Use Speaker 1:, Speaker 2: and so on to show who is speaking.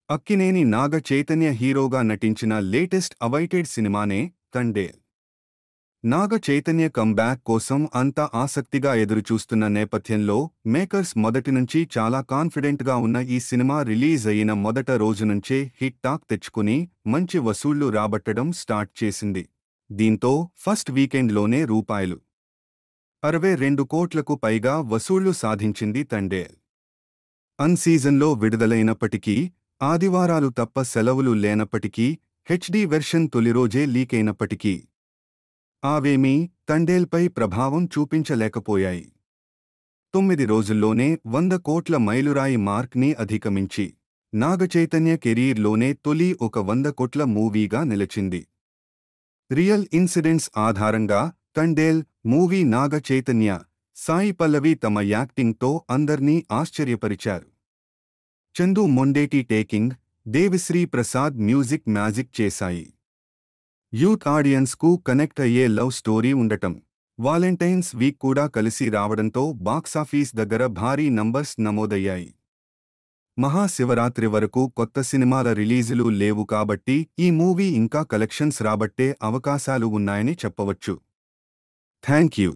Speaker 1: అక్కినేని నాగ చైతన్య హీరోగా నటించిన latest awaited సినిమానే తండేల్. నాగ చైతన్య కమ్బ్యాక్ కోసం అంతా ఆసక్తిగా ఎదురుచూస్తున్న నేపథ్యంలో మేకర్స్ మొదటినుంచి చాలా కాన్ఫిడెంట్గా ఉన్న ఈ సినిమా రిలీజ్ అయిన మొదట రోజు నుంచే హిట్ టాక్ తెచ్చుకుని మంచి వసూళ్లు రాబట్టడం స్టార్ట్ చేసింది. దీంతో ఫస్ట్ వీకెండ్లోనే రూ. 62 కోట్లకు పైగా వసూళ్లు సాధించింది తండేల్. అన్ సీజన్లో విడుదలైనప్పటికీ, ఆదివారాలు తప్ప సెలవులు లేనప్పటికీ, హెచ్డీ వెర్షన్ తొలి రోజే లీకైనప్పటికీ అవేమీ తండేల్పై ప్రభావం చూపించలేకపోయాయి. 9 రోజుల్లోనే 100 కోట్ల మైలురాయి మార్క్ని అధిగమించి నాగచైతన్య కెరీర్లోనే తొలి ఒక 100 కోట్ల మూవీగా నిలిచింది. రియల్ ఇన్సిడెంట్స్ ఆధారంగా తండేల్ మూవీ నాగ చైతన్య, సాయి పల్లవి తమ యాక్టింగ్తో అందర్నీ ఆశ్చర్యపరిచారు. Chandu Mondeti taking, Devi Sri Prasad music magic చేశాయి. యూత్ ఆడియన్స్కు కనెక్ట్ అయ్యే లవ్ స్టోరీ ఉండటం, వాలెంటైన్స్ వీక్ కూడా కలిసి రావడంతో బాక్సాఫీస్ దగ్గర భారీ నంబర్స్ నమోదయ్యాయి. మహాశివరాత్రి వరకు కొత్త సినిమాల రిలీజులు లేవు కాబట్టి ఈ మూవీ ఇంకా కలెక్షన్స్ రాబట్టే అవకాశాలు ఉన్నాయని చెప్పవచ్చు. Thank you.